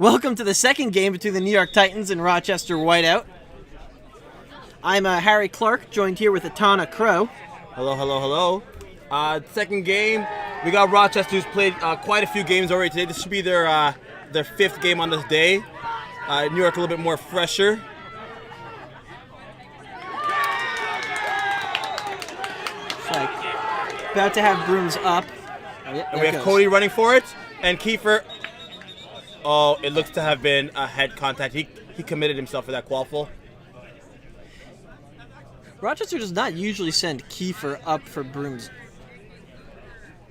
Welcome to the second game between the New York Titans and Rochester Whiteout. I'm Harry Clark, joined here with Atana Crow. Hello, hello, hello. Second game, we got Rochester, who's played quite a few games already today. This should be their fifth game on this day. New York a little bit more fresher. It's like about to have brooms up. Oh, yeah, and we have Cody running for it, and Kiefer. Oh, it looks to have been a head contact. He committed himself for that quaffle. Rochester does not usually send Kiefer up for brooms.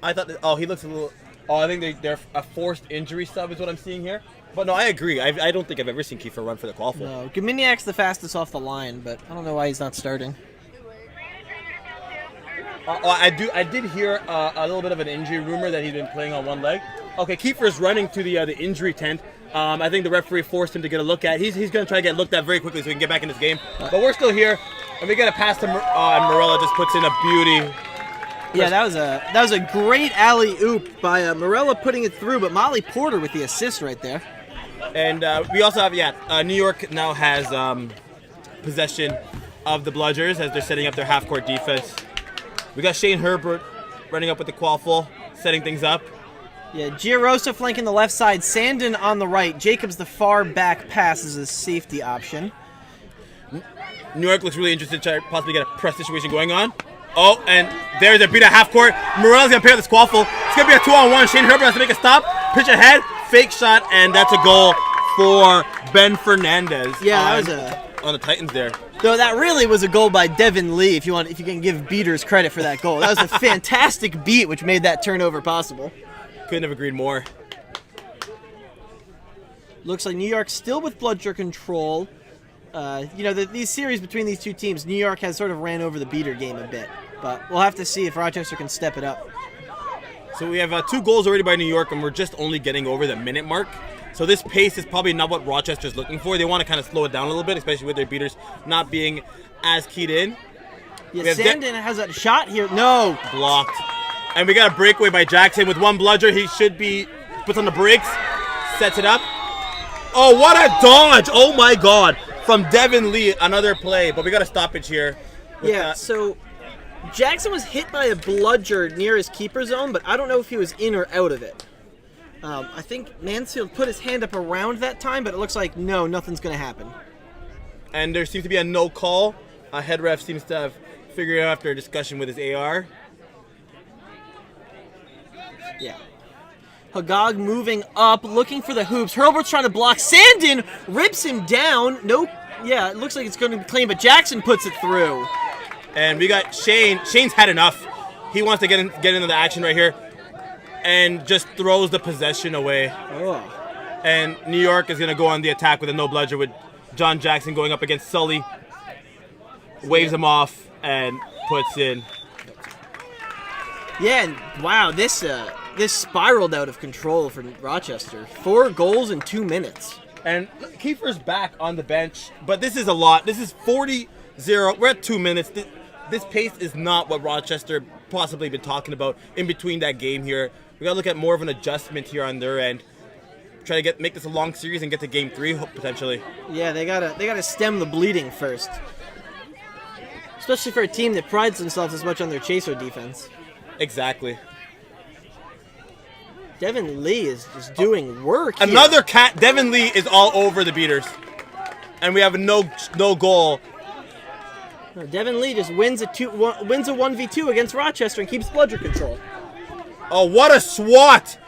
I thought that, he looks a little. Oh, I think they're a forced injury sub is what I'm seeing here. But no, I agree. I don't think I've ever seen Kiefer run for the quaffle. No, Gominiak's the fastest off the line, but I don't know why he's not starting. I did hear a little bit of an injury rumor that he'd been playing on one leg. Okay, Kiefer's running to the injury tent. I think the referee forced him to get a look at. He's going to try to get looked at very quickly so he can get back in this game. But we're still here, and we got a pass to and Morella just puts in a beauty. Yeah, that was a great alley-oop by Morella putting it through, but Molly Porter with the assist right there. And we also have, New York now has possession of the Bludgers as they're setting up their half-court defense. We got Shane Herbert running up with the quaffle, setting things up. Yeah, Giarosa flanking the left side, Sandin on the right. Jacobs the far back pass is a safety option. New York looks really interested to try to possibly get a press situation going on. Oh, and there's a beat at half court. Morella's going to pair this quaffle. It's going to be a 2-on-1. Shane Herbert has to make a stop. Pitch ahead, fake shot, and that's a goal for Ben Fernandez. Yeah, that was on the Titans there. Though that really was a goal by Devin Lee, if you can give beaters credit for that goal. That was a fantastic beat which made that turnover possible. Couldn't have agreed more. Looks like New York still with Bludger control. These series between these two teams, New York has sort of ran over the beater game a bit. But we'll have to see if Rochester can step it up. So we have 2 goals already by New York, and we're just only getting over the minute mark. So this pace is probably not what Rochester's looking for. They want to kind of slow it down a little bit, especially with their beaters not being as keyed in. Yeah, Sandin has a shot here. No! Blocked. And we got a breakaway by Jackson with one bludger. He should be, puts on the brakes, sets it up. Oh, what a dodge! Oh my God. From Devin Lee, another play, but we got a stoppage here. Yeah, so Jackson was hit by a bludger near his keeper zone, but I don't know if he was in or out of it. I think Mansfield put his hand up around that time, but it looks like no, nothing's going to happen. And there seems to be a no call. A head ref seems to have figured out after a discussion with his AR. Yeah. Hagag moving up, looking for the hoops. Herbert's trying to block. Sandin rips him down. Nope. Yeah, it looks like it's going to be clean, but Jackson puts it through. And we got Shane. Shane's had enough. He wants to get into the action right here. And just throws the possession away. Oh. And New York is going to go on the attack with a no bludger with John Jackson going up against Sully. Waves him off and puts in. Yeah, and wow, this spiraled out of control for Rochester. 4 goals in 2 minutes. And Kiefer's back on the bench, but this is a lot. This is 40-0. We're at 2 minutes. This pace is not what Rochester possibly been talking about in between that game here. We gotta look at more of an adjustment here on their end. Try to make this a long series and get to game 3 potentially. Yeah, they gotta stem the bleeding first. Especially for a team that prides themselves as much on their chaser defense. Exactly. Devin Lee is just doing work here. Another cat. Devin Lee is all over the beaters. And we have no goal. No, Devin Lee just wins a 1v2 against Rochester and keeps bludger control. Oh, what a swat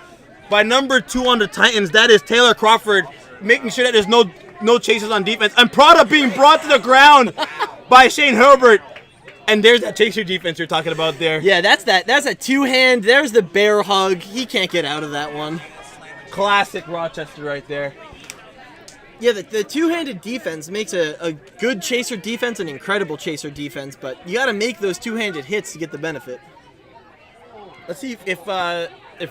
by number 2 on the Titans. That is Taylor Crawford, making sure that there's no chasers on defense. And Prada being brought to the ground by Shane Herbert. And there's that chaser defense you're talking about there. Yeah, that's a 2-hand. There's the bear hug. He can't get out of that one. Classic Rochester right there. Yeah, the 2-handed defense makes a good chaser defense an incredible chaser defense, but you got to make those 2-handed hits to get the benefit. Let's see if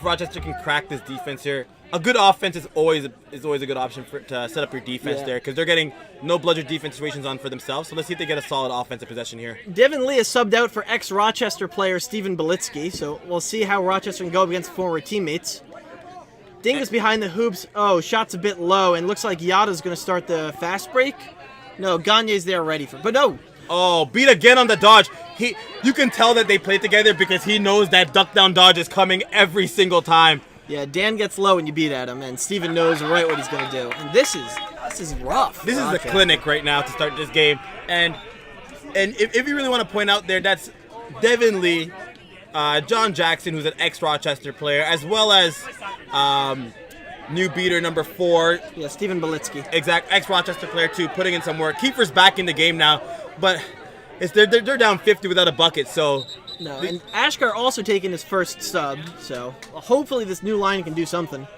Rochester can crack this defense here. A good offense is always a good option to set up your defense there, because they're getting no bludger defense situations on for themselves. So let's see if they get a solid offensive possession here. Devin Lee is subbed out for ex-Rochester player Steven Belitsky, so we'll see how Rochester can go up against former teammates. Dingus behind the hoops. Oh, shot's a bit low, and looks like Yada's going to start the fast break. No, Gagne's there ready for, but no. Oh, beat again on the dodge. You can tell that they played together because he knows that duck down dodge is coming every single time. Yeah, Dan gets low when you beat at him, and Steven knows right what he's going to do. And this is rough. This is the clinic right now to start this game. And if you really want to point out there, that's Devin Lee, John Jackson, who's an ex-Rochester player, as well as new beater number 4. Yeah, Steven Belitsky. Exact, ex-Rochester player too, putting in some work. Kiefer's back in the game now, but they're down 50 without a bucket, so... No, and Ashkar also taking his first sub, so hopefully this new line can do something.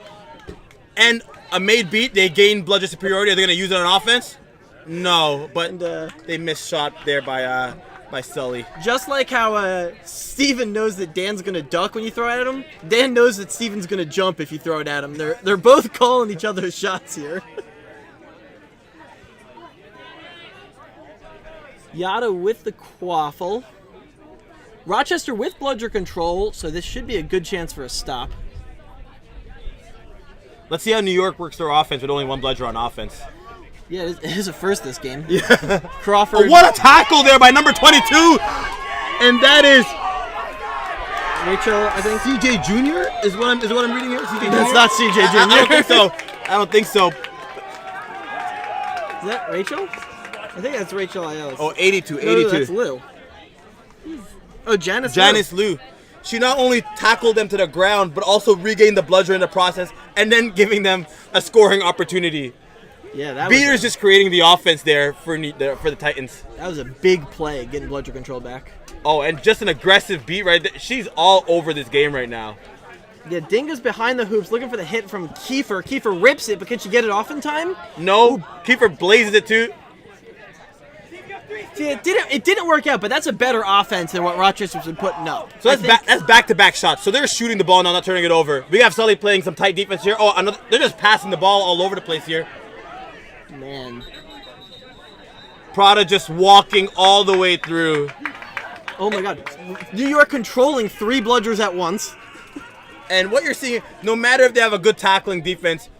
And a made beat, they gain bludger superiority. Are they going to use it on offense? No, but they missed shot there by Sully. Just like how Steven knows that Dan's going to duck when you throw it at him, Dan knows that Steven's going to jump if you throw it at him. They're both calling each other's shots here. Yada with the quaffle. Rochester with bludger control, so this should be a good chance for a stop. Let's see how New York works their offense with only one bludger on offense. Yeah, it is a first this game. Yeah. Crawford. Oh, what a tackle there by number 22! And that is Rachel, I think. CJ Jr. is what I'm reading here. CJ That's Jr.? not CJ Jr. I don't think so. I don't think so. Is that Rachel? I think that's Rachel Ayala. Oh, 82. No, that's Lou. Oh, Janice Liu. She not only tackled them to the ground, but also regained the bludger in the process, and then giving them a scoring opportunity. Yeah, that Beater's just creating the offense there for the Titans. That was a big play, getting bludger control back. Oh, and just an aggressive beat right there. She's all over this game right now. Yeah, Dinga's behind the hoops looking for the hit from Kiefer. Kiefer rips it, but can she get it off in time? No, Kiefer blazes it too. See, it didn't work out, but that's a better offense than what Rochester's been putting up. So that's back-to-back shots. So they're shooting the ball now, not turning it over. We have Sully playing some tight defense here. Oh, they're just passing the ball all over the place here. Man. Prada just walking all the way through. Oh my God. New York controlling 3 bludgers at once. And what you're seeing, no matter if they have a good tackling defense,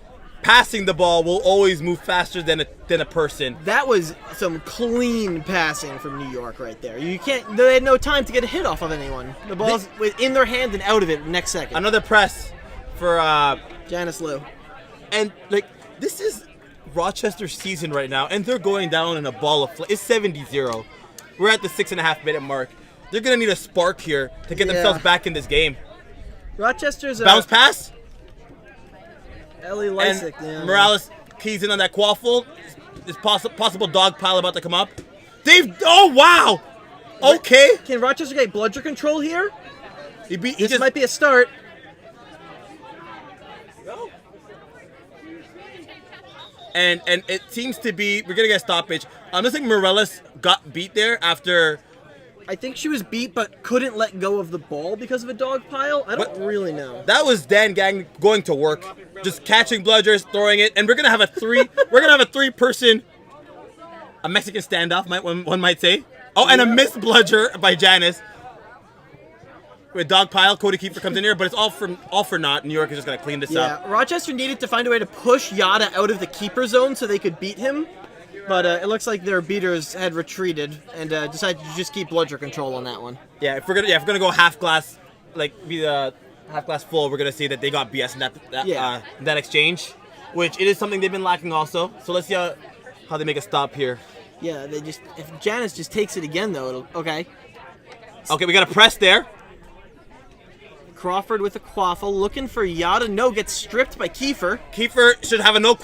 passing the ball will always move faster than a person. That was some clean passing from New York right there. They had no time to get a hit off of anyone. The ball's in their hand and out of it next second. Another press for Janice Liu. And this is Rochester's season right now, and they're going down in a ball of flame. It's 70-0. We're at the 6.5 minute mark. They're gonna need a spark here to get themselves back in this game. Rochester's bounce pass. Ellie Lysick, and Morales keys in on that quaffle. Is possible dog pile about to come up. Oh wow! Okay. Can Rochester get bludger control here? This might be a start. And it seems to be we're gonna get a stoppage. I'm just think Morales got beat there after. I think she was beat, but couldn't let go of the ball because of a dog pile. I don't really know. That was Dan Gang going to work, just catching bludgers, throwing it, and we're gonna have a 3-person, a Mexican standoff, one might say. Oh, and a missed bludger by Janice. With dog pile, Cody Kiefer comes in here, but it's all for naught. New York is just gonna clean this up. Yeah, Rochester needed to find a way to push Yada out of the keeper zone so they could beat him. But it looks like their beaters had retreated and decided to just keep bludger control on that one. Yeah, if we're gonna go half glass, be the half glass full, we're gonna see that they got BS in that exchange, which it is something they've been lacking also. So let's see how they make a stop here. Yeah, if Janice just takes it again though, okay. Okay, we got a press there. Crawford with a quaffle, looking for Yada. No, gets stripped by Kiefer. Kiefer should have a no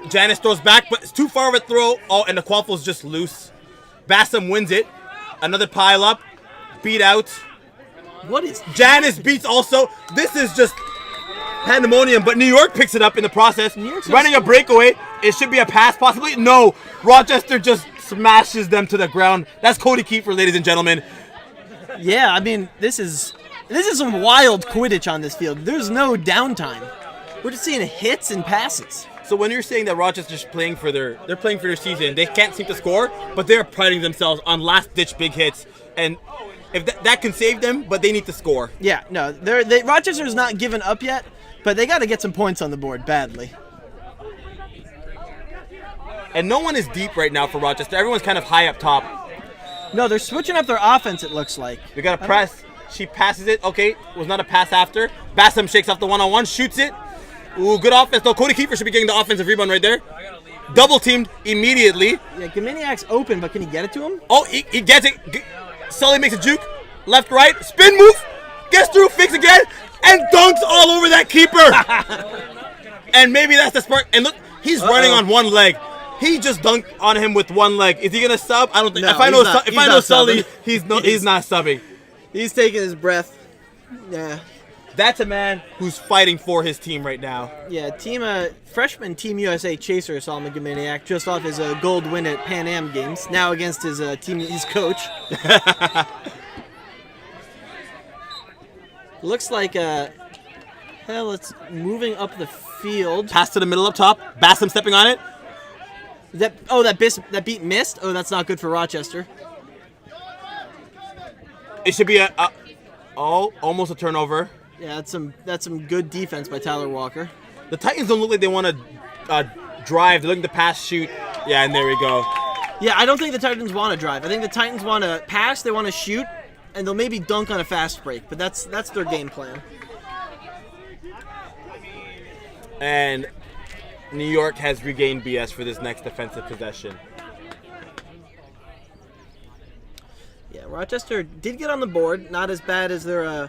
Janice throws back, but it's too far of a throw. Oh, and the quaffle's just loose. Bassam wins it. Another pile up. Beat out. What is... Janice beats also. This is just pandemonium, but New York picks it up in the process. Running a breakaway. It should be a pass, possibly. No. Rochester just smashes them to the ground. That's Cody Kiefer, ladies and gentlemen. Yeah, I mean, this is some wild Quidditch on this field. There's no downtime. We're just seeing hits and passes. So when you're saying that Rochester's playing for their season, they can't seem to score, but they're priding themselves on last-ditch big hits, and if that can save them, but they need to score. Yeah, no, Rochester's not given up yet, But they got to get some points on the board badly. And no one is deep right now for Rochester. Everyone's kind of high up top. No, they're switching up their offense, it looks like. We got a press. She passes it. Okay, was not a pass after. Bassam shakes off the one-on-one, shoots it. Ooh, good offense though. Cody Kiefer should be getting the offensive rebound right there. Double teamed immediately. Yeah, Gominiak's open, but can he get it to him? Oh, he gets it. Sully makes a juke. Left, right. Spin move. Gets through, fakes again, and dunks all over that keeper. And maybe that's the spark. And look, he's running on one leg. He just dunked on him with one leg. Is he gonna sub? I don't think. No, if I know Sully, he's not subbing. He's taking his breath. Yeah. That's a man who's fighting for his team right now. Yeah, freshman Team USA chaser Solomon Gominiak just off his gold win at Pan Am Games. Now against his his coach. Looks like it's moving up the field. Pass to the middle up top. Bassam stepping on it. That beat missed. Oh, that's not good for Rochester. It should be almost a turnover. Yeah, that's some good defense by Tyler Walker. The Titans don't look like they want to drive. They're looking to pass, shoot. Yeah, and there we go. Yeah, I don't think the Titans want to drive. I think the Titans want to pass. They want to shoot, and they'll maybe dunk on a fast break. But that's their game plan. And New York has regained BS for this next defensive possession. Yeah, Rochester did get on the board. Not as bad as their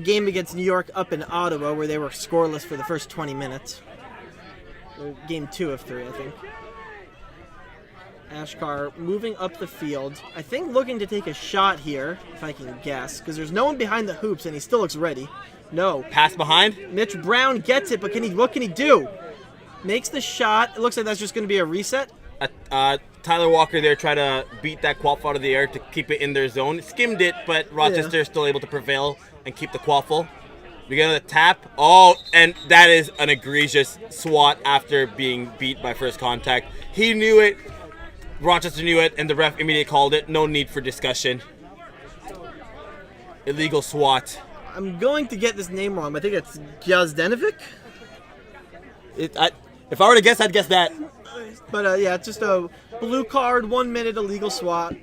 game against New York up in Ottawa, where they were scoreless for the first 20 minutes. Game 2 of 3, I think. Ashkar moving up the field. I think looking to take a shot here, if I can guess, because there's no one behind the hoops, and he still looks ready. No. Pass behind. Mitch Brown gets it, but what can he do? Makes the shot. It looks like that's just going to be a reset. Tyler Walker there tried to beat that quaff out of the air to keep it in their zone. Skimmed it, but Rochester is still able to prevail and keep the quaffle. We get a tap. Oh, and that is an egregious swat after being beat by first contact. He knew it. Rochester knew it, and the ref immediately called it. No need for discussion. Illegal swat. I'm going to get this name wrong, but I think it's Gjazdenovic. If I were to guess, I'd guess that. But yeah, it's just a blue card, 1 minute illegal swat.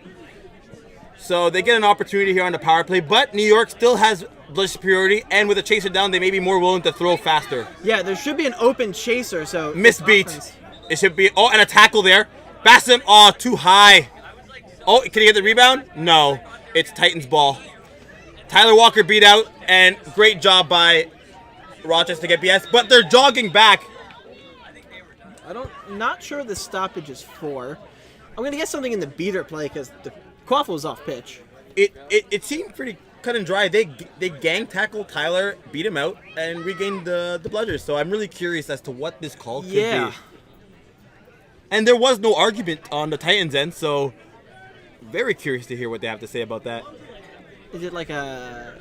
So they get an opportunity here on the power play, but New York still has blood superiority, and with a chaser down, they may be more willing to throw faster. Yeah, there should be an open chaser, so... Misbeat. It should be... Oh, and a tackle there. Bassam, too high. Oh, can he get the rebound? No. It's Titans ball. Tyler Walker beat out, and great job by Rochester to get BS, but they're jogging back. Not sure the stoppage is for. I'm going to get something in the beater play because the quaffle was off pitch. It seemed pretty cut and dry. They gang tackled Tyler, beat him out, and regained the bludgers. So I'm really curious as to what this call could be. And there was no argument on the Titans' end, so very curious to hear what they have to say about that. Is it like a...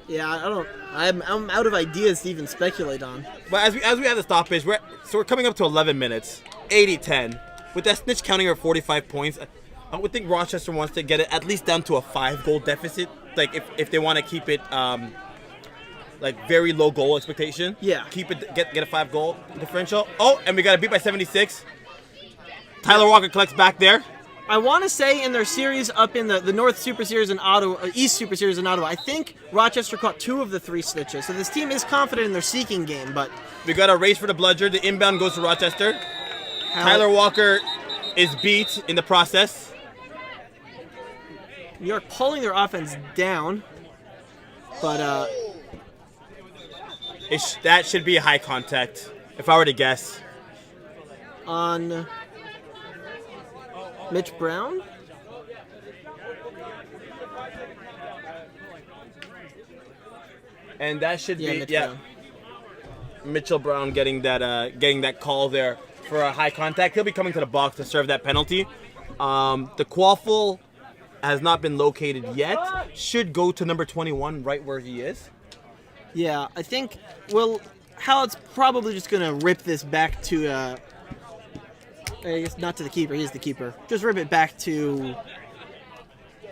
Yeah, I don't... I'm out of ideas to even speculate on. But as we have the stoppage, we're coming up to 11 minutes, 80-10. With that Snitch counting over 45 points, I would think Rochester wants to get it at least down to a 5-goal deficit. Like if they want to keep it like very low goal expectation. Yeah. Keep it get a 5-goal differential. Oh, and we got to beat by 76. Tyler Walker collects back there. I want to say in their series up in the North Super Series in Ottawa, East Super Series in Ottawa, I think Rochester caught 2 of the 3 snitches. So this team is confident in their seeking game, but... We got a race for the bludger. The inbound goes to Rochester. Tyler Walker is beat in the process. New York pulling their offense down, but... that should be a high contact, if I were to guess. On... Mitch Brown? And that should be Brown. Mitchell Brown getting that call there for a high contact. He'll be coming to the box to serve that penalty. The quaffle has not been located yet. Should go to number 21 right where he is. Yeah, I think Hallett's probably just gonna rip this back to I guess not to the keeper. He's the keeper. Just rip it back to,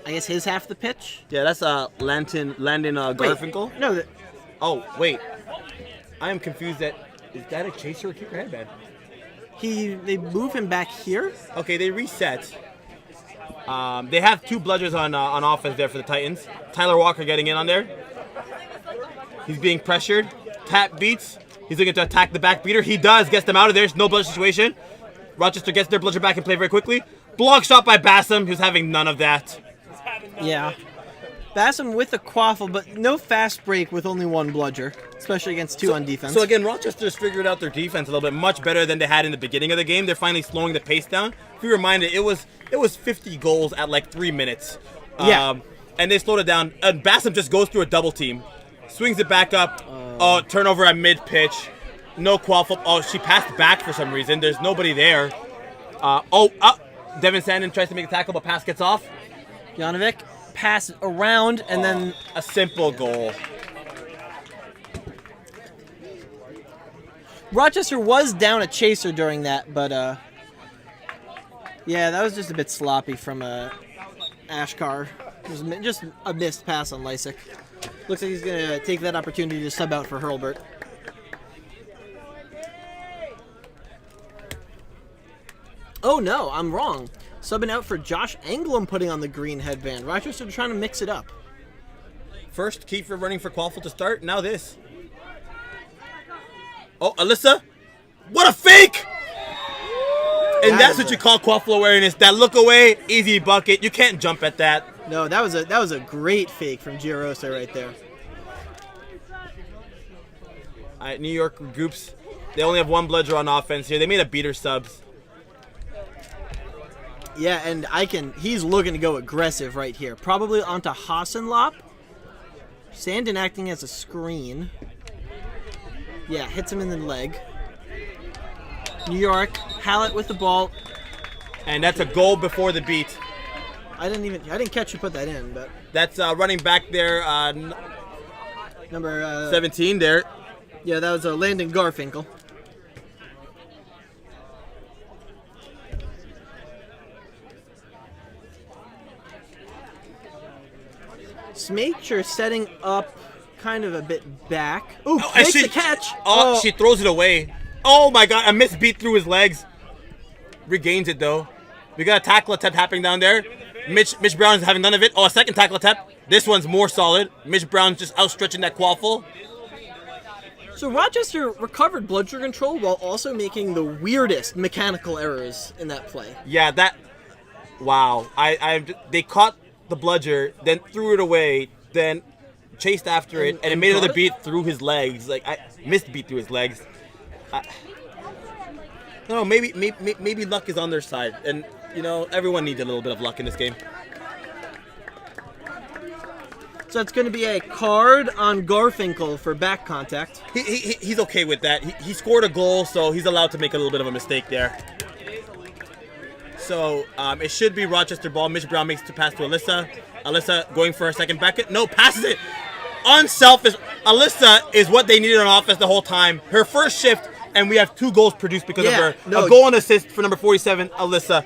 I guess, his half of the pitch. Yeah, that's Landon Garfinkel. No. Oh, wait. I am confused is that a chaser or keeper headband? They move him back here. Okay, they reset. They have 2 bludgers on offense there for the Titans. Tyler Walker getting in on there. He's being pressured. Tap beats. He's looking to attack the back beater. He does. Gets them out of there. It's no bludger situation. Rochester gets their bludger back in play very quickly. Block shot by Bassam, who's having none of that. Yeah. Bassam with a quaffle, but no fast break with only 1 bludger, especially against 2 on defense. So again, Rochester's figured out their defense a little bit much better than they had in the beginning of the game. They're finally slowing the pace down. If you remind it was 50 goals at like 3 minutes. Yeah. And they slowed it down. And Bassam just goes through a double team. Swings it back up. Turnover at mid-pitch. No quaffle. Oh, she passed back for some reason. There's nobody there. Devin Sandin tries to make a tackle, but pass gets off. Janovic pass around, and then a simple goal. Rochester was down a chaser during that, but yeah, that was just a bit sloppy from Ashkar. It was just a missed pass on Lysick. Looks like he's going to take that opportunity to sub out for Hurlbert. Oh no, I'm wrong. Subbing out for Josh Anglem, putting on the green headband. Rochester trying to mix it up. First, Kiefer running for Quaffle to start. Now this. Oh, Alyssa. What a fake! And that's what you call Quaffle awareness. That look away, easy bucket. You can't jump at that. No, that was a great fake from Giarosa right there. All right, New York groups. They only have 1 bludger on offense here. They made a beater subs. Yeah, and he's looking to go aggressive right here. Probably onto Hassenlop. Sandin acting as a screen. Yeah, hits him in the leg. New York, Hallett with the ball. And that's a goal before the beat. I didn't catch you put that in, but that's running back there, number 17 there. Yeah, that was Landon Garfinkel. Smacher setting up kind of a bit back. Ooh, makes the catch. Oh, she throws it away. Oh my God, a missed beat through his legs. Regains it though. We got a tackle attempt happening down there. Mitch Brown is having none of it. Oh, a second tackle attempt. This one's more solid. Mitch Brown's just outstretching that quaffle. So Rochester recovered bludger control while also making the weirdest mechanical errors in that play. Yeah, wow. They caught the bludger, then threw it away, then chased after it, and it made another beat through his legs. Like, I missed beat through his legs. No, maybe luck is on their side, and everyone needs a little bit of luck in this game. So it's going to be a card on Garfinkel for back contact. He's okay with that. He scored a goal, so he's allowed to make a little bit of a mistake there. So it should be Rochester ball. Mitch Brown makes the pass to Alyssa. Alyssa going for a second bucket. No, passes it. Unselfish. Alyssa is what they needed on offense the whole time. Her first shift, and we have 2 goals produced because of her. A goal and assist for number 47, Alyssa.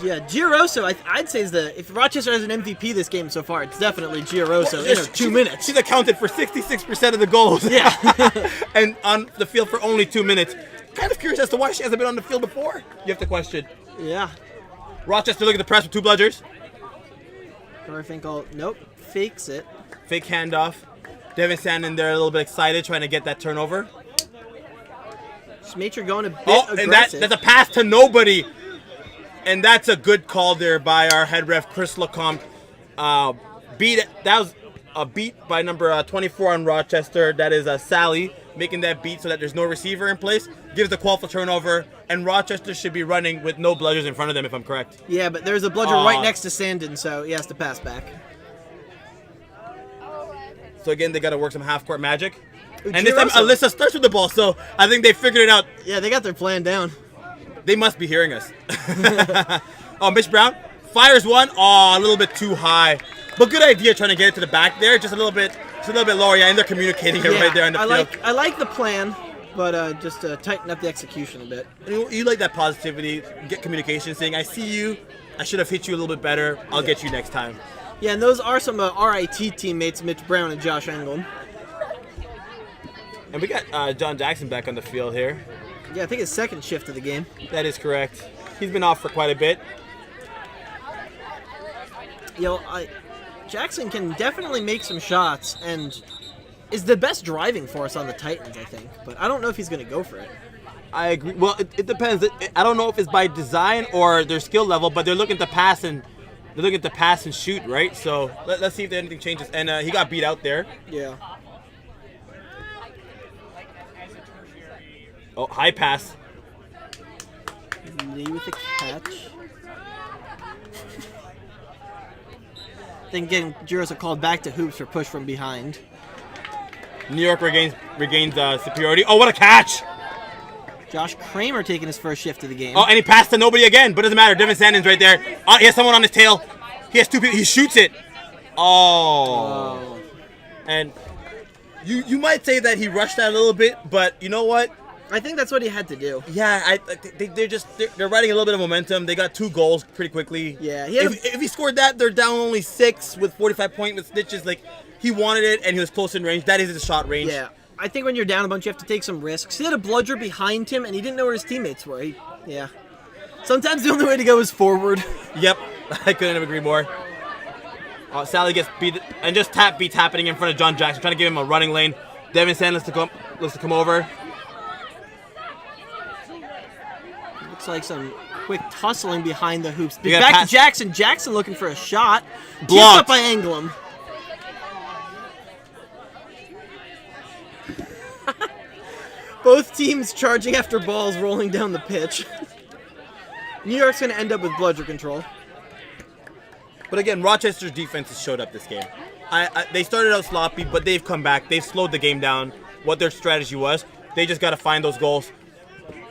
Yeah, Giarosa, I'd say is if Rochester has an MVP this game so far, it's definitely Giarosa in 2 minutes. She's accounted for 66% of the goals. Yeah. And on the field for only 2 minutes. Kind of curious as to why she hasn't been on the field before. You have to question. Yeah. Rochester looking at the press with 2 bludgers. Garfinkel, nope, fakes it. Fake handoff. Devin Sandin there a little bit excited, trying to get that turnover. Smacher going a bit aggressive. And that's a pass to nobody. And that's a good call there by our head ref, Chris Lecomte. That was a beat by number 24 on Rochester. That is Sally making that beat so that there's no receiver in place. Gives the call for turnover. And Rochester should be running with no bludgers in front of them, if I'm correct. Yeah, but there's a bludger right next to Sandin, so he has to pass back. So again, they got to work some half-court magic. And this time, Alyssa starts with the ball, so I think they figured it out. Yeah, they got their plan down. They must be hearing us. Oh, Mitch Brown fires one. Oh, a little bit too high. But good idea trying to get it to the back there. Just a little bit lower. Yeah, and they're communicating it right there in the field. I like the plan, but just tighten up the execution a bit. You like that positivity, get communication, saying, I see you. I should have hit you a little bit better. I'll get you next time. Yeah, and those are some RIT teammates, Mitch Brown and Josh Engelm. And we got John Jackson back on the field here. Yeah, I think his second shift of the game. That is correct. He's been off for quite a bit. Jackson can definitely make some shots and is the best driving force on the Titans, I think. But I don't know if he's going to go for it. I agree. Well, it depends. I don't know if it's by design or their skill level, but they're looking to pass and shoot, right? So let's see if anything changes. And he got beat out there. Yeah. Oh, high pass. Lee with the catch. Then getting Jurosa called back to hoops for push from behind. New York regains superiority. Oh, what a catch! Josh Kramer taking his first shift of the game. Oh, and he passed to nobody again, but it doesn't matter. Devin Sandin's right there. He has someone on his tail. He has two people. He shoots it. Oh. And you might say that he rushed that a little bit, but you know what? I think that's what he had to do. Yeah, they're riding a little bit of momentum. They got 2 goals pretty quickly. Yeah, if he scored that, they're down only 6 with 45 point with Snitches. Like, he wanted it and he was close in range. That is his shot range. Yeah, I think when you're down a bunch, you have to take some risks. He had a bludger behind him and he didn't know where his teammates were. Yeah. Sometimes the only way to go is forward. Yep, I couldn't have agreed more. Sally gets beat and just beats happening in front of John Jackson, trying to give him a running lane. Devin Sand looks to come over. Looks like some quick tussling behind the hoops. Back to Jackson. Jackson looking for a shot. Blocked up by Anglem. Both teams charging after balls rolling down the pitch. New York's going to end up with bludger control. But again, Rochester's defense has showed up this game. They started out sloppy, but they've come back. They've slowed the game down. What their strategy was, they just got to find those goals.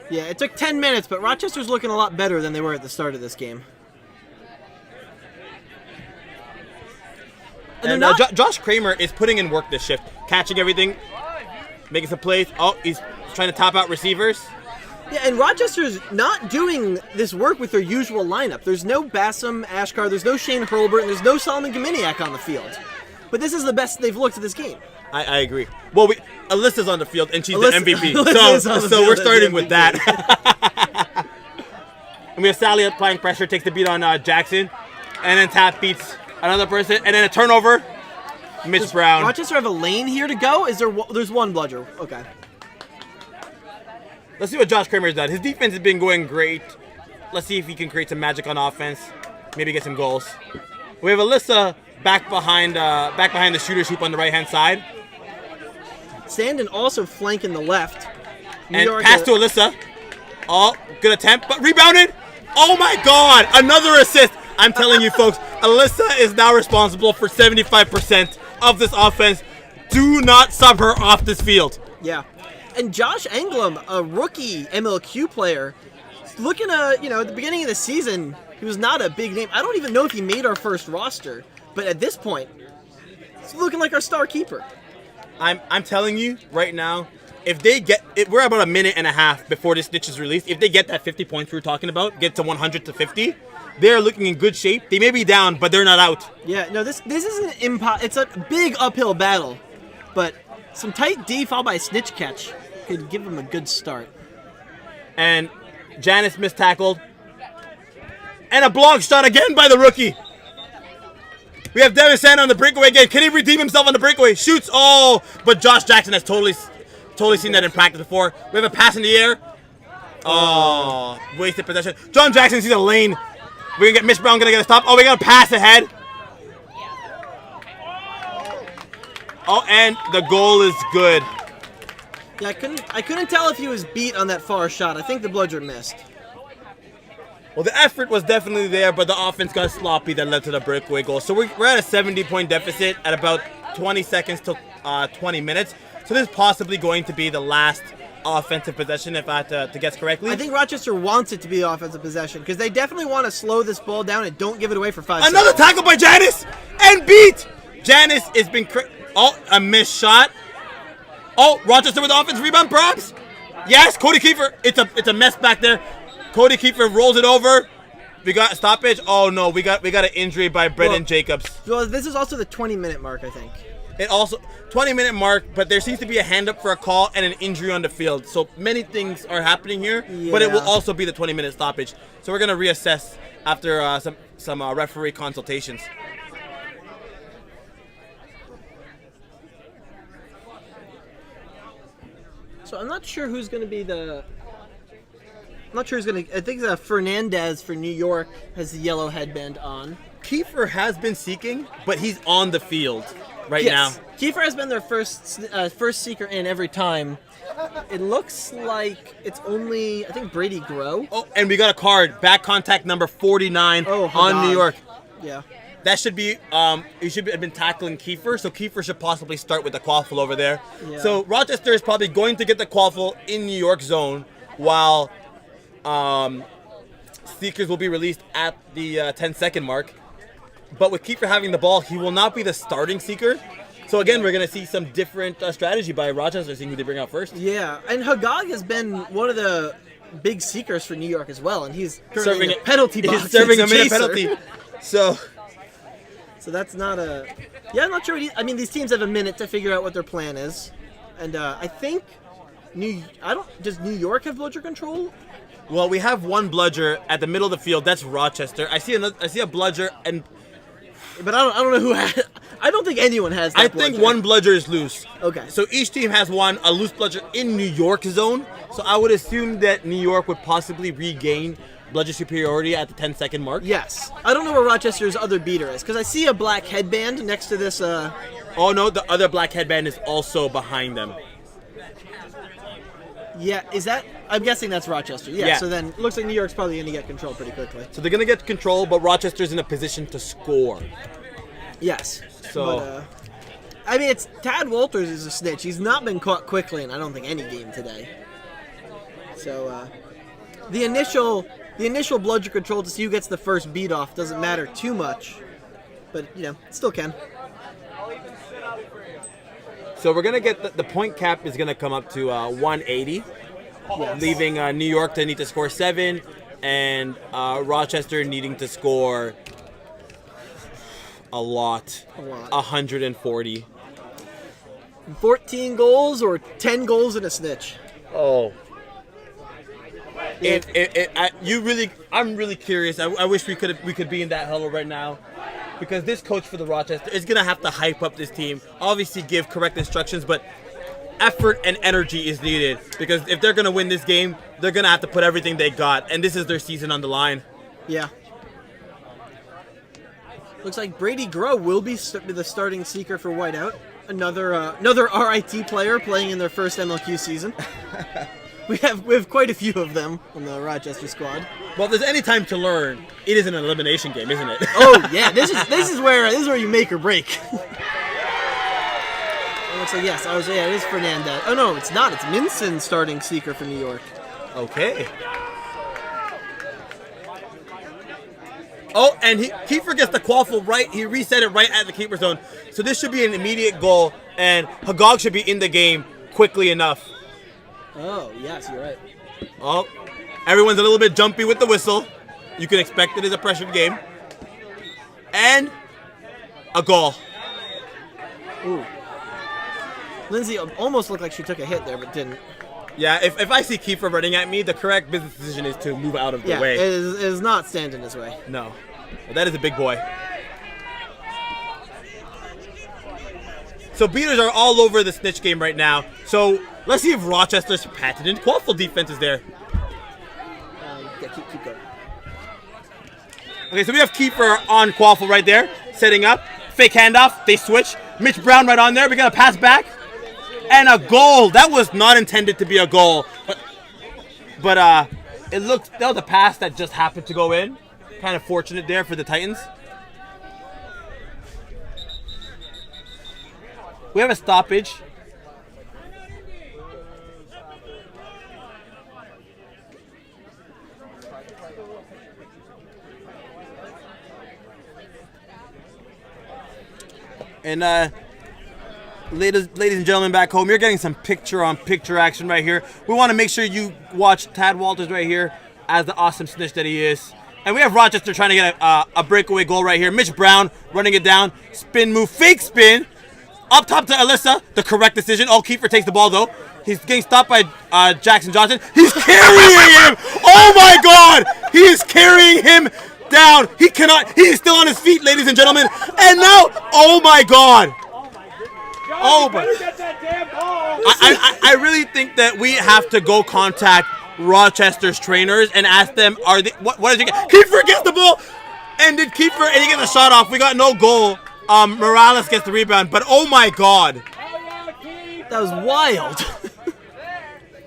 Yeah, it took 10 minutes, but Rochester's looking a lot better than they were at the start of this game. And Josh Kramer is putting in work this shift, catching everything, making some plays. Oh, he's trying to top out receivers. Yeah, and Rochester's not doing this work with their usual lineup. There's no Bassam Ashkar, there's no Shane Hurlburt, and there's no Solomon Gominiak on the field. But this is the best they've looked at this game. I agree. Well, Alyssa's on the field, and she's the MVP. So we're starting with that. And we have Sally applying pressure, takes the beat on Jackson, and then Tap beats another person, and then a turnover. Mitch Brown. Rochester have a lane here to go? There's one bludger. Okay. Let's see what Josh Kramer's done. His defense has been going great. Let's see if he can create some magic on offense. Maybe get some goals. We have Alyssa back behind the shooter's hoop on the right-hand side. Sandin also flanking the left. Pass to Alyssa. Oh, good attempt, but rebounded. Oh my God, another assist. I'm telling you folks, Alyssa is now responsible for 75% of this offense. Do not sub her off this field. Yeah. And Josh Anglem, a rookie MLQ player, looking at the beginning of the season, he was not a big name. I don't even know if he made our first roster, but at this point, he's looking like our star keeper. I'm telling you right now, we're about a minute and a half before this Snitch is released. If they get that 50 points we were talking about, get to 100 to 50, they're looking in good shape. They may be down, but they're not out. Yeah, no, this isn't it's a big uphill battle, but some tight D followed by a Snitch catch could give them a good start. And Janice mistackled. And a block shot again by the rookie. We have Devin Sand on the breakaway again. Can he redeem himself on the breakaway? Shoots. Oh, but Josh Jackson has totally seen that in practice before. We have a pass in the air. Oh, wasted possession. John Jackson sees a lane. We're going to get Mitch Brown, going to get a stop. Oh, we got a pass ahead. Oh, and the goal is good. Yeah, I couldn't tell if he was beat on that far shot. I think the bludger missed. Well, the effort was definitely there, but the offense got sloppy that led to the breakaway goal. So we're at a 70-point deficit at about 20 seconds to 20 minutes. So this is possibly going to be the last offensive possession, if I had to guess correctly. I think Rochester wants it to be offensive possession because they definitely want to slow this ball down and don't give it away for 5 seconds. Another tackle by Janice and beat. Janice has been a missed shot. Oh, Rochester with the offensive rebound, perhaps. Yes, Cody Kiefer. It's a mess back there. Cody Kiefer rolls it over. We got a stoppage. Oh no, we got an injury by Brendan Jacobs. Well, this is also the 20-minute mark, I think. It also 20-minute mark, but there seems to be a hand up for a call and an injury on the field. So many things are happening here, but it will also be the 20-minute stoppage. So we're gonna reassess after some referee consultations. So I'm not sure who's going to be the. I'm not sure who's going to. I think Fernandez for New York has the yellow headband on. Kiefer has been seeking, but he's on the field right Yes. now. Kiefer has been their first seeker in every time. It looks like it's only, I think, Brady Grow. Oh, and we got a card. Back contact number 49 on Haddad. New York. Yeah. That should be, he should have been tackling Kiefer, so Kiefer should possibly start with the quaffle over there. Yeah. So Rochester is probably going to get the quaffle in New York zone, while seekers will be released at the 10-second mark. But with Kiefer having the ball, he will not be the starting seeker. So again, we're going to see some different strategy by Rochester, seeing who they bring out first. Yeah, and Haggag has been one of the big seekers for New York as well, and he's Serving a penalty box. He's serving a as minute chaser. penalty. So that's not a. Yeah, I'm not sure. I mean, these teams have a minute to figure out what their plan is, and I think Does New York have bludger control? Well, we have one bludger at the middle of the field. That's Rochester. I see a bludger, and But I don't know who has. I don't think anyone has. That I think bludger. one bludger is loose. Okay. So each team has a loose bludger in New York zone. So I would assume that New York would possibly regain bludger superiority at the 10-second mark. Yes. I don't know where Rochester's other beater is, because I see a black headband next to this. Oh no, the other black headband is also behind them. Yeah, is that? I'm guessing that's Rochester. Yeah. Yeah. So then, looks like New York's probably going to get control pretty quickly. So they're gonna get control, but Rochester's in a position to score. Yes. So- But, I mean, it's Tad Walters is a snitch. He's not been caught quickly in I don't think any game today. So the initial bludger control to see who gets the first beat off doesn't matter too much, but it still can. So we're gonna get the point cap is gonna come up to 180, Yes. leaving New York to need to score 7, and Rochester needing to score a lot. 140. 14 goals or 10 goals and a snitch. Oh. I'm really curious. I wish we could be in that huddle right now, because this coach for the Rochester is gonna have to hype up this team. Obviously, give correct instructions, but effort and energy is needed, because if they're gonna win this game, they're gonna have to put everything they got, and this is their season on the line. Yeah. Looks like Brady Grow will be the starting seeker for Whiteout. Another RIT player playing in their first MLQ season. We have quite a few of them on the Rochester squad. Well, if there's any time to learn, it is an elimination game, isn't it? Oh yeah, this is where you make or break. It looks like yes, it is Fernandez. Oh no, it's not. It's Minson starting seeker for New York. Okay. Oh, and Kiefer gets the quaffle right. He reset it right at the keeper zone. So this should be an immediate goal, and Haggag should be in the game quickly enough. Oh yes, you're right. Oh, everyone's a little bit jumpy with the whistle. You can expect it is a pressured game. And a goal. Ooh. Lindsay almost looked like she took a hit there, but didn't. Yeah, if I see Kiefer running at me, the correct business decision is to move out of the way. It is not stand in his way. No. Well, that is a big boy. So beaters are all over the snitch game right now. So let's see if Rochester's patented quaffle defense is there. Keep going. Okay, so we have Kiefer on quaffle right there, setting up. Fake handoff, they switch. Mitch Brown right on there. We're going to pass back. And a goal. That was not intended to be a goal. But that was a pass that just happened to go in. Kind of fortunate there for the Titans. We have a stoppage. And ladies and gentlemen back home, you're getting some picture-on-picture action right here. We want to make sure you watch Tad Walters right here as the awesome snitch that he is. And we have Rochester trying to get a breakaway goal right here. Mitch Brown running it down. Spin move, fake spin. Up top to Alyssa, the correct decision. Oh, Kiefer takes the ball though. He's getting stopped by Jackson Johnson. He's carrying him. Oh my God! He is carrying him down. He cannot. He is still on his feet, ladies and gentlemen. And now, oh my God! Oh my! I really think that we have to go contact Rochester's trainers and ask them, are they what is he get? Kiefer gets the ball, and did Kiefer and he gets a shot off. We got no goal. Morales gets the rebound, but oh my God! That was wild.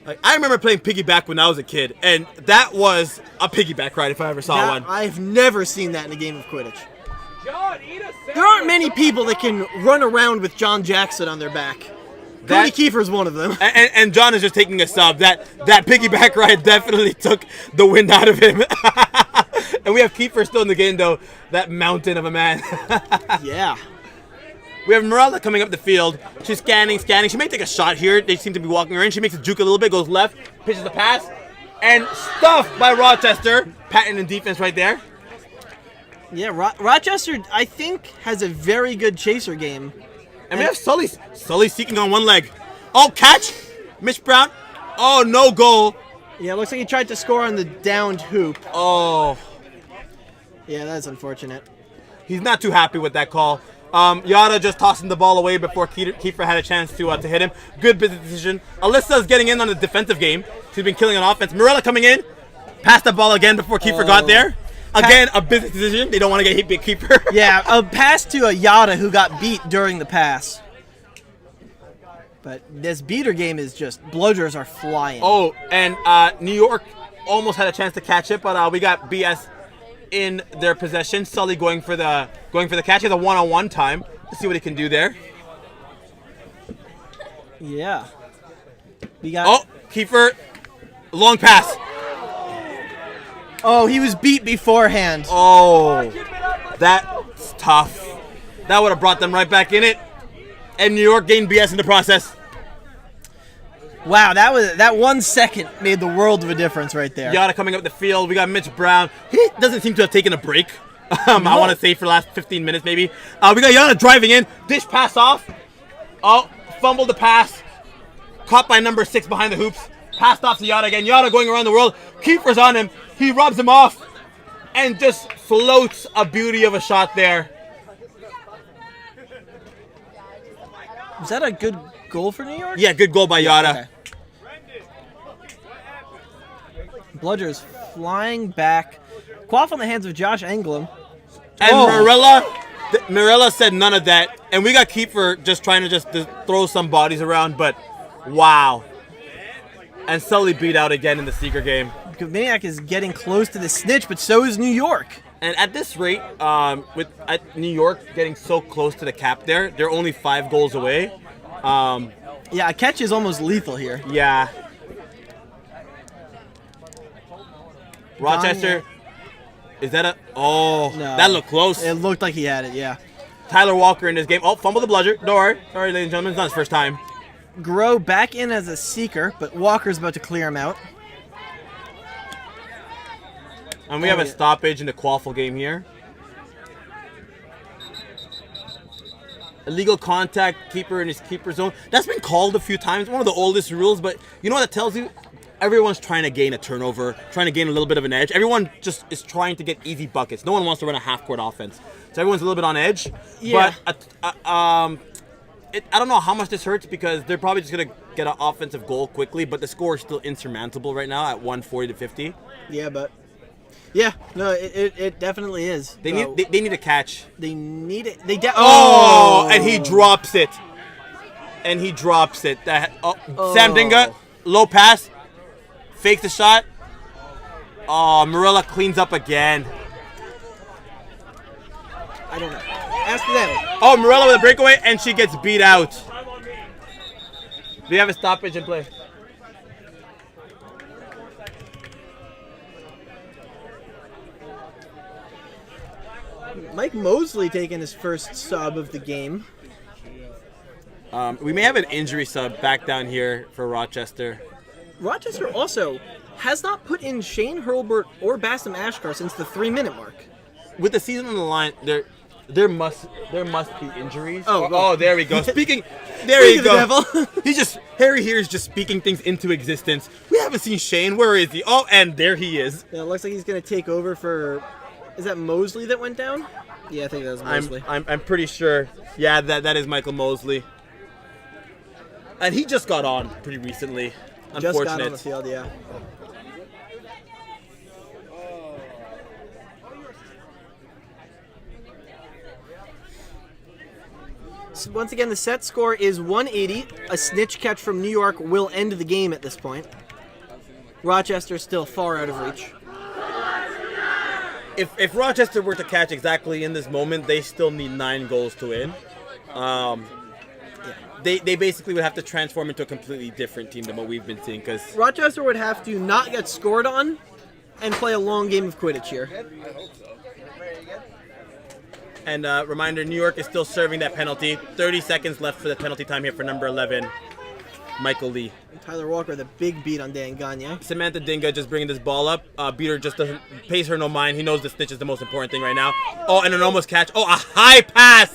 Like, I remember playing piggyback when I was a kid, and that was a piggyback ride if I ever saw one. I've never seen that in a game of Quidditch. There aren't many people that can run around with John Jackson on their back. Cody Kiefer's one of them. And John is just taking a sub. That piggyback ride definitely took the wind out of him. And we have Kiefer still in the game, though. That mountain of a man. Yeah. We have Morella coming up the field. She's scanning. She may take a shot here. They seem to be walking her in. She makes a juke a little bit, goes left, pitches the pass, and stuffed by Rochester. Patent in defense right there. Yeah, Rochester, I think, has a very good chaser game. And we have Sully. Sully seeking on one leg. Oh, catch! Mitch Brown. Oh, no goal. Yeah, it looks like he tried to score on the downed hoop. Oh. Yeah, that's unfortunate. He's not too happy with that call. Yada just tossing the ball away before Kiefer had a chance to hit him. Good business decision. Alyssa's getting in on the defensive game. She's been killing on offense. Morella coming in. Passed the ball again before Kiefer got there. Again, a business decision. They don't want to get hit by Kiefer. Yeah, a pass to a Yada who got beat during the pass. But this beater game is just, blowjars are flying. Oh, and New York almost had a chance to catch it, but we got BS in their possession. Sully going for the catch. He has a one-on-one time. Let's see what he can do there. Yeah. We got. Oh, Kiefer, long pass. Oh, he was beat beforehand. Oh, that's tough. That would have brought them right back in it. And New York gained BS in the process. Wow, that 1 second made the world of a difference right there. Yada coming up the field. We got Mitch Brown. He doesn't seem to have taken a break. I want to say for the last 15 minutes maybe. We got Yada driving in. Dish pass off. Oh, fumbled the pass. Caught by number 6 behind the hoops. Passed off to Yada again. Yada going around the world. Kiefer's on him. He rubs him off. And just floats a beauty of a shot there. Was that a good goal for New York? Yeah, good goal by Yada. Okay. Bludger's flying back. Quaff on the hands of Josh Englum. And Marilla said none of that. And we got Kiefer just trying to throw some bodies around, but wow. And Sully beat out again in the secret game. Maniac is getting close to the snitch, but so is New York. And at this rate, with New York getting so close to the cap there, they're only 5 goals away. Yeah, a catch is almost lethal here. Yeah. Rochester, is that a... Oh, no. That looked close. It looked like he had it, yeah. Tyler Walker in this game. Oh, fumble the bludger. Don't worry. Sorry, ladies and gentlemen. It's not his first time. Grow back in as a seeker, but Walker's about to clear him out. And we have a stoppage in the Quaffle game here. Illegal contact, keeper in his keeper zone. That's been called a few times. One of the oldest rules, but you know what that tells you? Everyone's trying to gain a turnover, trying to gain a little bit of an edge. Everyone just is trying to get easy buckets. No one wants to run a half-court offense. So everyone's a little bit on edge. Yeah. But I don't know how much this hurts because they're probably just going to get an offensive goal quickly, but the score is still insurmountable right now at 140-50. Yeah, but... Yeah, no, it definitely is. They need a catch. They need it. And he drops it. Sam Dinga, low pass, fakes the shot. Oh, Marilla cleans up again. I don't know. Ask them. Oh, Marilla with a breakaway, and she gets beat out. We have a stoppage in play. Mike Mosley taking his first sub of the game. We may have an injury sub back down here for Rochester. Rochester also has not put in Shane Hurlbert or Bassam Ashkar since the 3-minute mark. With the season on the line, There must be injuries. Oh, there we go. There you go. Devil. Harry here is just speaking things into existence. We haven't seen Shane. Where is he? Oh, and there he is. Yeah, it looks like he's gonna take over for. Is that Mosley that went down? Yeah, I think that was Mosley. I'm pretty sure. Yeah, that is Michael Mosley. And he just got on pretty recently. Just Unfortunate. got on the field, yeah. So once again, the set score is 180. A snitch catch from New York will end the game at this point. Rochester still far out of reach. If Rochester were to catch exactly in this moment, they still need 9 goals to win. They basically would have to transform into a completely different team than what we've been seeing. Because Rochester would have to not get scored on and play a long game of Quidditch here. And reminder, New York is still serving that penalty. 30 seconds left for the penalty time here for number 11, Michael Lee. Tyler Walker with a big beat on Dan Gagne. Samantha Dinga just bringing this ball up. Beater just doesn't pays her no mind. He knows the snitch is the most important thing right now. Oh, and an almost catch. Oh, a high pass.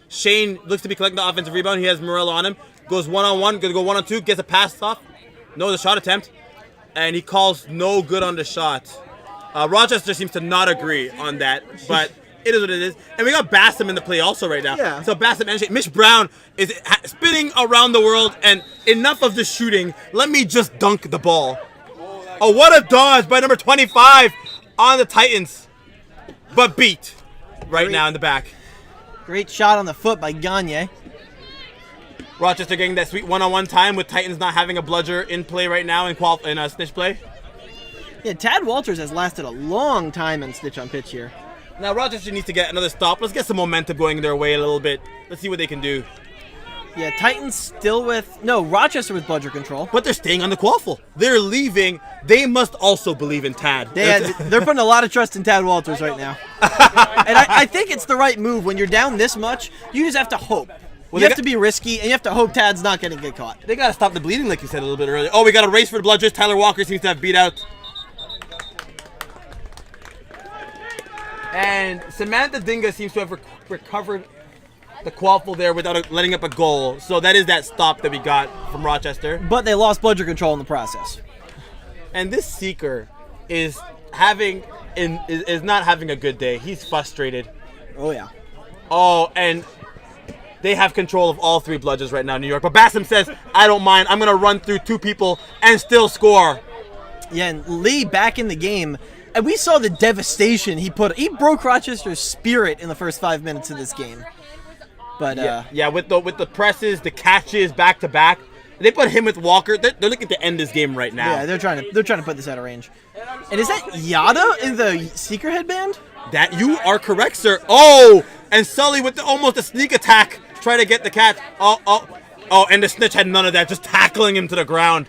Shane looks to be collecting the offensive rebound. He has Morello on him. Goes one-on-one. Going to go one-on-two. Gets a pass off. No, the shot attempt. And he calls no good on the shot. Rochester seems to not agree on that, but it is what it is. And we got Bassam in the play also right now. Yeah. So Bassam and Shane. Mitch Brown is spinning around the world, and enough of the shooting. Let me just dunk the ball. Oh, what a dodge by number 25 on the Titans. But beat right now in the back. Great shot on the foot by Gagne. Rochester getting that sweet one-on-one time with Titans not having a bludger in play right now in snitch play. Yeah, Tad Walters has lasted a long time in Snitch on pitch here. Now Rochester needs to get another stop. Let's get some momentum going their way a little bit. Let's see what they can do. Yeah, Titans still with... No, Rochester with bludger control. But they're staying on the quaffle. They're leaving. They must also believe in Tad. They're putting a lot of trust in Tad Walters right now. And I think it's the right move. When you're down this much, you just have to hope. You have to be risky, and you have to hope Tad's not going to get caught. They got to stop the bleeding, like you said a little bit earlier. Oh, we got a race for the bludgers. Tyler Walker seems to have beat out. And Samantha Dinga seems to have recovered the quaffle there without letting up a goal. So that is that stop that we got from Rochester. But they lost bludger control in the process. And this Seeker is not having a good day. He's frustrated. Oh, yeah. Oh, and they have control of all 3 bludgers right now, New York. But Bassam says, I don't mind. I'm going to run through 2 people and still score. Yeah, and Lee back in the game. And we saw the devastation he put. He broke Rochester's spirit in the first 5 minutes of this game. But yeah, with the presses, the catches back to back, they put him with Walker. They're looking to end this game right now. Yeah, they're trying to put this out of range. And is that Yada in the Seeker headband? That you are correct, sir. Oh, and Sully with almost a sneak attack, try to get the catch. Oh, and the snitch had none of that, just tackling him to the ground.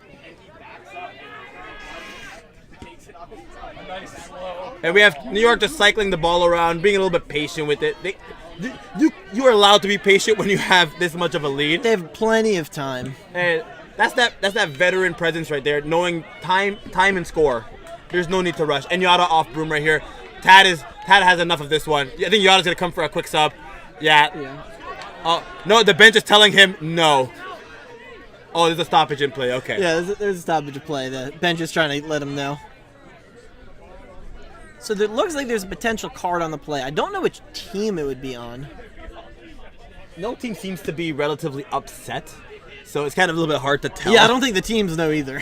And we have New York just cycling the ball around, being a little bit patient with it. You are allowed to be patient when you have this much of a lead. They have plenty of time. And that's that veteran presence right there, knowing time and score. There's no need to rush. And Yada off broom right here. Tad has enough of this one. I think Yada's gonna come for a quick sub. Yeah. No, the bench is telling him no. Oh, there's a stoppage in play. Okay. Yeah, there's a stoppage in play. The bench is trying to let him know. So it looks like there's a potential card on the play. I don't know which team it would be on. No team seems to be relatively upset, so it's kind of a little bit hard to tell. Yeah, I don't think the teams know either.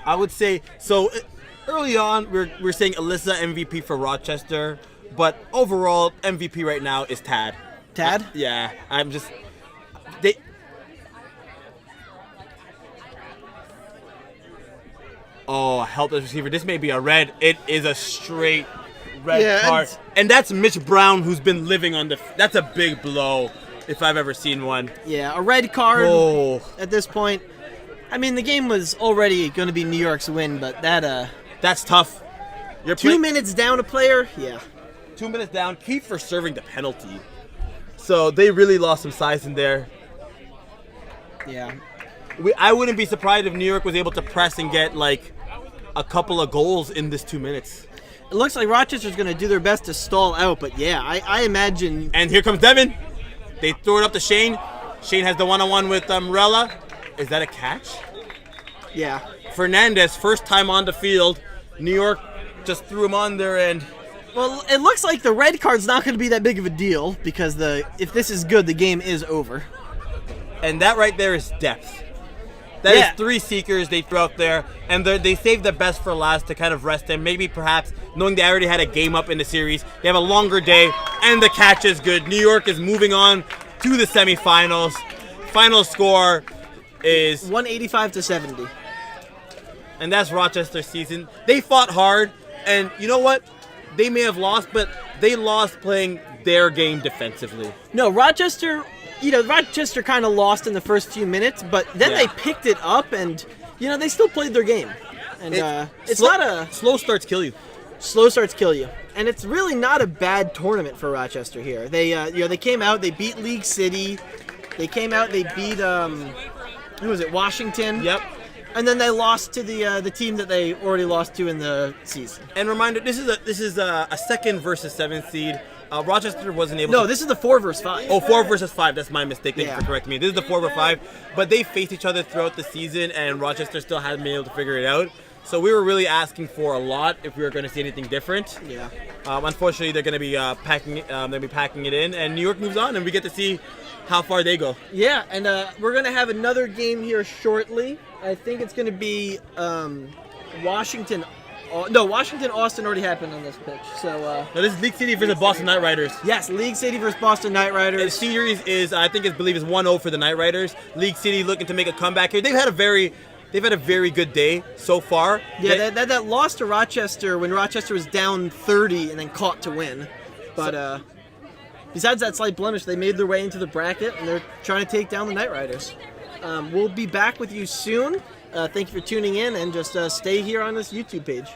I would say, so early on, we're saying Alyssa MVP for Rochester, but overall, MVP right now is Tad. Tad? Yeah, Oh, helpless receiver. This may be a red. It is a straight red card. And that's Mitch Brown, who's been living on that's a big blow, if I've ever seen one. Yeah, a red card at this point. I mean, the game was already going to be New York's win, but that's tough. You're 2 minutes down a player? Yeah. 2 minutes down. Keep for serving the penalty. So they really lost some size in there. Yeah. I wouldn't be surprised if New York was able to press and get, like, a couple of goals in this 2 minutes. It looks like Rochester's going to do their best to stall out, but yeah, I imagine. And here comes Devin. They throw it up to Shane. Shane has the one-on-one with Rella. Is that a catch? Yeah. Fernandez, first time on the field. New York just threw him on there, and Well, it looks like the red card's not going to be that big of a deal because if this is good, the game is over. that right there is depth. That Yeah. is 3 seekers they threw out there, and they saved the best for last to kind of rest them. Maybe perhaps knowing they already had a game up in the series, they have a longer day, and the catch is good. New York is moving on to the semifinals. Final score is 185-70. and that's Rochester's season. They fought hard, and you know what? They may have lost, but they lost playing their game defensively. No, Rochester kind of lost in the first few minutes, but then Yeah. they picked it up and, they still played their game. And it's slow, not a slow starts kill you. slow starts kill you. And it's really not a bad tournament for Rochester here. They came out, they beat League City. They came out, they beat who was it? Washington. Yep. And then they lost to the team that they already lost to in the season. And reminder, this is a second versus 7th seed. Rochester wasn't able. No, to... this is the 4 versus 5. Oh, 4 versus 5. That's my mistake. Thank you Yeah. for correcting me. This is the 4 versus 5. But they faced each other throughout the season, and Rochester still hasn't been able to figure it out. So we were really asking for a lot if we were going to see anything different. Yeah. Unfortunately, they're going to be packing it in, and New York moves on, and we get to see how far they go. Yeah, and we're going to have another game here shortly. I think it's going to be Washington. No, Washington-Austin already happened on this pitch. So Now, this is League City versus Boston Knight Riders. yes, League City versus Boston Knight The Riders. series is, I believe, is 1-0 for the Knight Riders. League City looking to make a comeback here. They've had a very good day so far. Yeah, that lost to Rochester when Rochester was down 30 and then caught to win. But besides that slight blemish, they made their way into the bracket and they're trying to take down the Knight Riders. We'll be back with you soon. Thank you for tuning in and just stay here on this YouTube page.